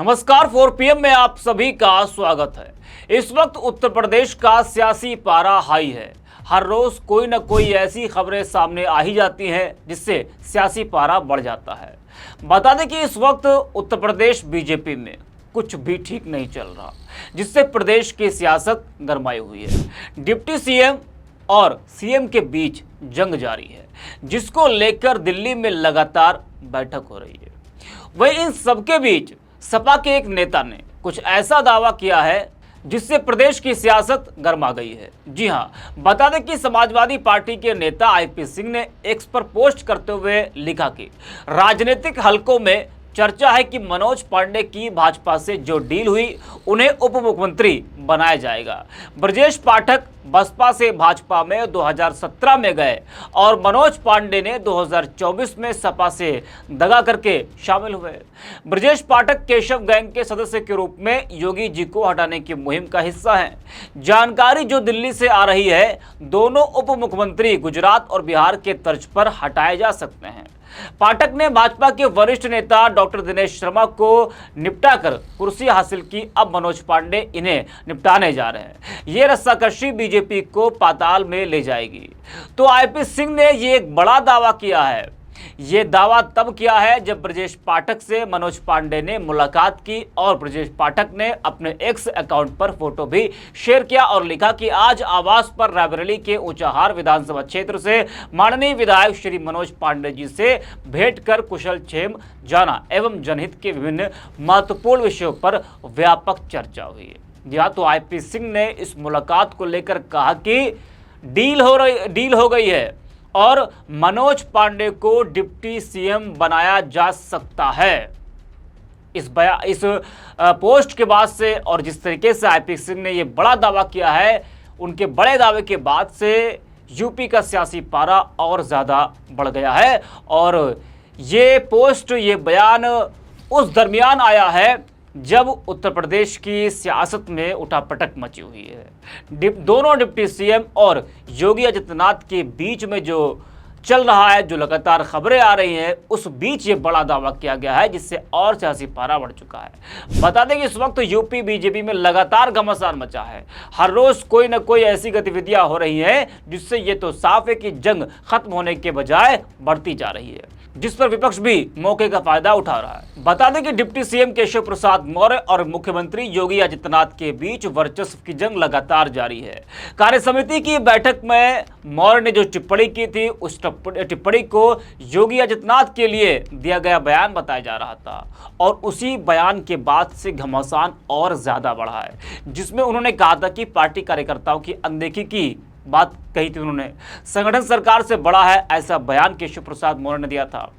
नमस्कार 4 PM में आप सभी का स्वागत है। इस वक्त उत्तर प्रदेश का सियासी पारा हाई है। हर रोज कोई न कोई ऐसी खबरें सामने आ ही जाती हैं जिससे सियासी पारा बढ़ जाता है। बता दें कि इस वक्त उत्तर प्रदेश बीजेपी में कुछ भी ठीक नहीं चल रहा, जिससे प्रदेश की सियासत गरमाई हुई है। डिप्टी सीएम और सीएम के बीच जंग जारी है, जिसको लेकर दिल्ली में लगातार बैठक हो रही है। वहीं इन सबके बीच सपा के एक नेता ने कुछ ऐसा दावा किया है जिससे प्रदेश की सियासत गर्मा गई है। जी हां, बता दें कि समाजवादी पार्टी के नेता आईपी सिंह ने एक्स पर पोस्ट करते हुए लिखा कि राजनीतिक हलकों में चर्चा है कि मनोज पांडे की भाजपा से जो डील हुई उन्हें उप मुख्यमंत्री बनाया जाएगा। ब्रजेश पाठक बसपा से भाजपा में 2017 में गए और मनोज पांडे ने 2024 में सपा से दगा करके शामिल हुए। ब्रजेश पाठक केशव गैंग के सदस्य के रूप में योगी जी को हटाने की मुहिम का हिस्सा हैं। जानकारी जो दिल्ली से आ रही है, दोनों उप मुख्यमंत्री गुजरात और बिहार के तर्ज पर हटाए जा सकते हैं। पाठक ने भाजपा के वरिष्ठ नेता डॉक्टर दिनेश शर्मा को निपटा कर कुर्सी हासिल की। अब मनोज पांडे इन्हें निपटाने जा रहे हैं। ये रस्साकशी बीजेपी को पाताल में ले जाएगी। तो आईपी सिंह ने ये एक बड़ा दावा किया है। ये दावा तब किया है जब ब्रजेश पाठक से मनोज पांडे ने मुलाकात की और ब्रजेश पाठक ने अपने एक्स अकाउंट पर फोटो भी शेयर किया और लिखा कि आज आवास पर रायबरेली के ऊंचाहार विधानसभा क्षेत्र से माननीय विधायक श्री मनोज पांडे जी से भेंट कर कुशल क्षेम जाना एवं जनहित के विभिन्न महत्वपूर्ण विषयों पर व्यापक चर्चा हुई है। या तो आईपी सिंह ने इस मुलाकात को लेकर कहा कि डील हो गई है और मनोज पांडे को डिप्टी सीएम बनाया जा सकता है। इस पोस्ट के बाद से और जिस तरीके से आईपी सिंह ने यह बड़ा दावा किया है, उनके बड़े दावे के बाद से यूपी का सियासी पारा और ज़्यादा बढ़ गया है। और ये पोस्ट, ये बयान उस दरमियान आया है जब उत्तर प्रदेश की सियासत में उठापटक मची हुई है। दोनों डिप्टी सीएम और योगी आदित्यनाथ के बीच में जो चल रहा है, जो लगातार खबरें आ रही हैं, उस बीच ये बड़ा दावा किया गया है जिससे और सियासी पारा बढ़ चुका है। बता दें कि इस वक्त यूपी बीजेपी में लगातार घमासान मचा है। हर रोज कोई न कोई ऐसी गतिविधियां हो रही हैं जिससे ये तो साफ है कि जंग खत्म होने के बजाय बढ़ती जा रही है, जिस पर विपक्ष भी मौके का फायदा उठा रहा है। बता दें कि डिप्टी सीएम केशव प्रसाद मौर्य और मुख्यमंत्री योगी आदित्यनाथ के बीच वर्चस्व की जंग लगातार जारी है। कार्य समिति की बैठक में मौर्य ने जो टिप्पणी की थी, उस टिप्पणी को योगी आदित्यनाथ के लिए दिया गया बयान बताया जा रहा था और उसी बयान के बाद से घमासान और ज्यादा बढ़ा है, जिसमें उन्होंने कहा था कि पार्टी कार्यकर्ताओं की अनदेखी की बात कही थी। उन्होंने संगठन सरकार से बड़ा है, ऐसा बयान केशव प्रसाद मौर्य ने दिया था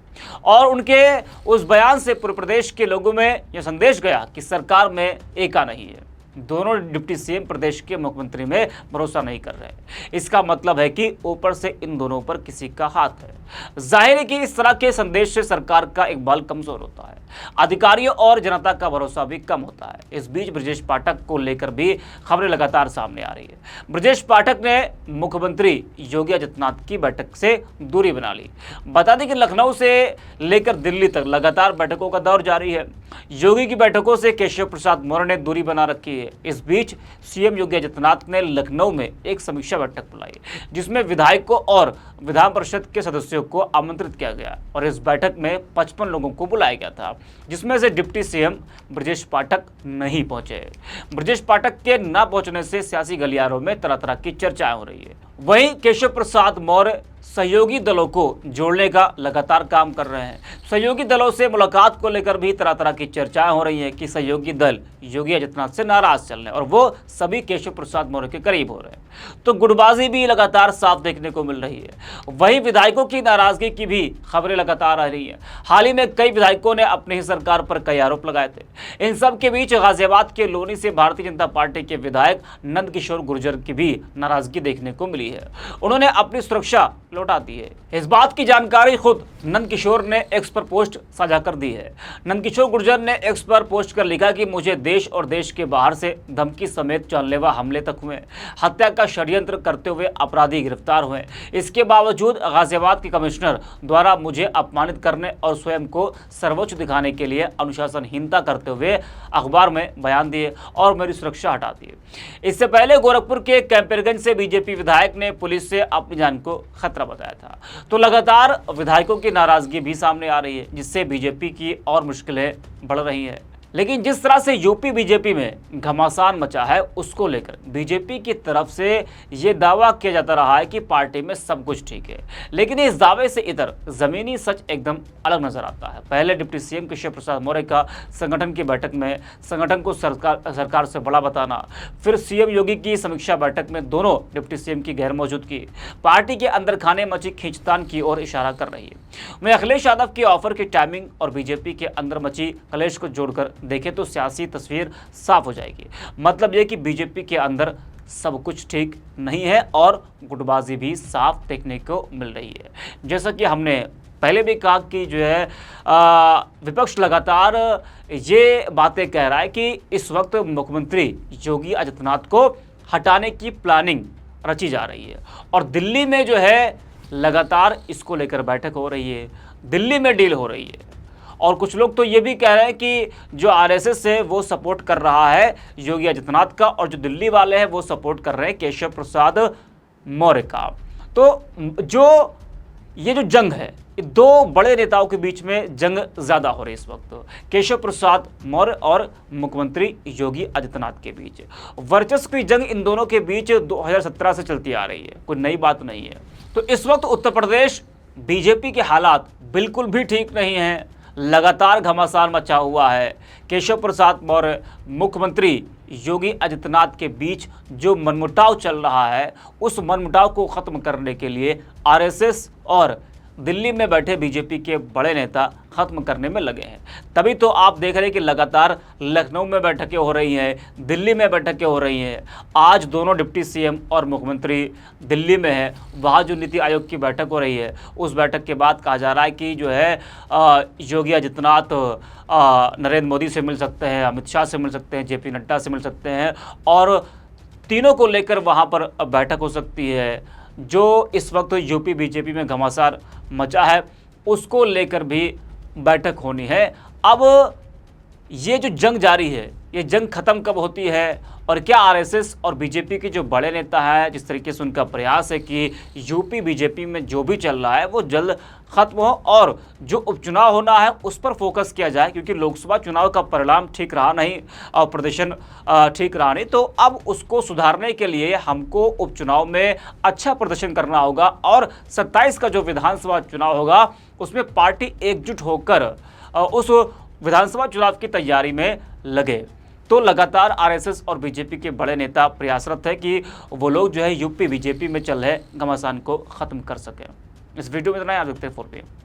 और उनके उस बयान से पूरे प्रदेश के लोगों में यह संदेश गया कि सरकार में एका नहीं है। दोनों डिप्टी सीएम प्रदेश के मुख्यमंत्री में भरोसा नहीं कर रहे। इसका मतलब है कि ऊपर से इन दोनों पर किसी का हाथ है। जाहिर है कि इस तरह के संदेश से सरकार का एक बल कमजोर होता है, अधिकारियों और जनता का भरोसा भी कम होता है। इस बीच ब्रजेश पाठक को लेकर भी खबरें लगातार सामने आ रही है। ब्रजेश पाठक ने मुख्यमंत्री योगी आदित्यनाथ की बैठक से दूरी बना ली। बता दें कि लखनऊ से लेकर दिल्ली तक लगातार बैठकों का दौर जारी है। योगी की बैठकों से केशव प्रसाद मौर्य ने दूरी बना रखी है। इस बीच सीएम योगी आदित्यनाथ ने लखनऊ में एक समीक्षा बैठक बुलाई, जिसमें विधायकों और विधान परिषद के सदस्यों को आमंत्रित किया गया और इस बैठक में 55 लोगों को बुलाया गया था, जिसमें से डिप्टी सीएम ब्रजेश पाठक नहीं पहुंचे। ब्रजेश पाठक के न पहुंचने से सियासी गलियारों में तरह तरह की चर्चाएं हो रही है। वहीं केशव प्रसाद मौर्य सहयोगी दलों को जोड़ने का लगातार काम कर रहे हैं। सहयोगी दलों से मुलाकात को लेकर भी तरह तरह की चर्चाएं हो रही हैं कि सहयोगी दल योगी आदित्यनाथ से नाराज चल रहे हैं और वो सभी केशव प्रसाद मौर्य के करीब हो रहे हैं। तो गुटबाजी भी लगातार साफ देखने को मिल रही है। वहीं विधायकों की नाराजगी की भी खबरें लगातार आ रही हैं। हाल ही में कई विधायकों ने अपनी ही सरकार पर कई आरोप लगाए थे। इन सब के बीच गाजियाबाद के लोनी से भारतीय जनता पार्टी के विधायक नंद किशोर गुर्जर की भी नाराजगी देखने को मिली है। उन्होंने अपनी सुरक्षा लौटाती है। इस बात की जानकारी खुद नंदकिशोर ने एक्स पर पोस्ट साझा कर दी है। नंदकिशोर गुर्जर ने एक्स पर पोस्ट कर लिखा कि मुझे देश और देश के बाहर से धमकी समेत जानलेवा हमले तक हुए, हत्या का षड्यंत्र करते हुए अपराधी गिरफ्तार हुए। इसके बावजूद गाजियाबाद के कमिश्नर द्वारा मुझे अपमानित करने और स्वयं को सर्वोच्च दिखाने के लिए अनुशासनहीनता करते हुए अखबार में बयान दिए और मेरी सुरक्षा हटा दी। इससे पहले गोरखपुर के कैंपरगंज से बीजेपी विधायक ने पुलिस से अपनी जान को खतरा बताया था। तो लगातार विधायकों की नाराजगी भी सामने आ रही है, जिससे बीजेपी की और मुश्किलें बढ़ रही हैं। लेकिन जिस तरह से यूपी बीजेपी में घमासान मचा है, उसको लेकर बीजेपी की तरफ से ये दावा किया जाता रहा है कि पार्टी में सब कुछ ठीक है। लेकिन इस दावे से इधर जमीनी सच एकदम अलग नजर आता है। पहले डिप्टी सीएम केशव प्रसाद मौर्य का संगठन की बैठक में संगठन को सरकार से बड़ा बताना, फिर सीएम योगी की समीक्षा बैठक में दोनों डिप्टी सीएम की गैर मौजूदगी पार्टी के अंदर खाने मची खींचतान की ओर इशारा कर रही है। वहीं अखिलेश यादव की ऑफर की टाइमिंग और बीजेपी के अंदर मची कलेश को जोड़कर देखें तो सियासी तस्वीर साफ हो जाएगी। मतलब यह कि बीजेपी के अंदर सब कुछ ठीक नहीं है और गुटबाजी भी साफ देखने को मिल रही है। जैसा कि हमने पहले भी कहा कि जो है विपक्ष लगातार ये बातें कह रहा है कि इस वक्त मुख्यमंत्री योगी आदित्यनाथ को हटाने की प्लानिंग रची जा रही है और दिल्ली में जो है लगातार इसको लेकर बैठक हो रही है, दिल्ली में डील हो रही है। और कुछ लोग तो ये भी कह रहे हैं कि जो आरएसएस है वो सपोर्ट कर रहा है योगी आदित्यनाथ का और जो दिल्ली वाले हैं वो सपोर्ट कर रहे हैं केशव प्रसाद मौर्य का। तो ये जो जंग है, दो बड़े नेताओं के बीच में जंग ज्यादा हो रही है इस वक्त, केशव प्रसाद मौर्य और मुख्यमंत्री योगी आदित्यनाथ के बीच। वर्चस्व की जंग इन दोनों के बीच 2017 से चलती आ रही है, कोई नई बात नहीं है। तो इस वक्त उत्तर प्रदेश बीजेपी के हालात बिल्कुल भी ठीक नहीं है, लगातार घमासान मचा हुआ है। केशव प्रसाद मौर्य मुख्यमंत्री योगी आदित्यनाथ के बीच जो मनमुटाव चल रहा है, उस मनमुटाव को खत्म करने के लिए आरएसएस और दिल्ली में बैठे बीजेपी के बड़े नेता खत्म करने में लगे हैं। तभी तो आप देख रहे हैं कि लगातार लखनऊ में बैठकें हो रही हैं, दिल्ली में बैठकें हो रही हैं। आज दोनों डिप्टी सीएम और मुख्यमंत्री दिल्ली में हैं, वहाँ जो नीति आयोग की बैठक हो रही है, उस बैठक के बाद कहा जा रहा है कि जो है योगी आदित्यनाथ नरेंद्र मोदी से मिल सकते हैं, अमित शाह से मिल सकते हैं, जेपी नड्डा से मिल सकते हैं और तीनों को लेकर वहाँ पर बैठक हो सकती है। जो इस वक्त यूपी बीजेपी में घमासान मचा है, उसको लेकर भी बैठक होनी है। अब ये जो जंग जारी है, ये जंग खत्म कब होती है और क्या आरएसएस और बीजेपी के जो बड़े नेता हैं, जिस तरीके से उनका प्रयास है कि यूपी बीजेपी में जो भी चल रहा है वो जल्द खत्म हो और जो उपचुनाव होना है उस पर फोकस किया जाए, क्योंकि लोकसभा चुनाव का परिणाम ठीक रहा नहीं और प्रदर्शन ठीक रहा नहीं। तो अब उसको सुधारने के लिए हमको उपचुनाव में अच्छा प्रदर्शन करना होगा और 27 का जो विधानसभा चुनाव होगा उसमें पार्टी एकजुट होकर उस विधानसभा चुनाव की तैयारी में लगे। तो लगातार आरएसएस और बीजेपी के बड़े नेता प्रयासरत है कि वो लोग जो है यूपी बीजेपी में चल रहे घमासान को खत्म कर सकें। इस वीडियो में इतना ही, आप देखते हैं 4PM।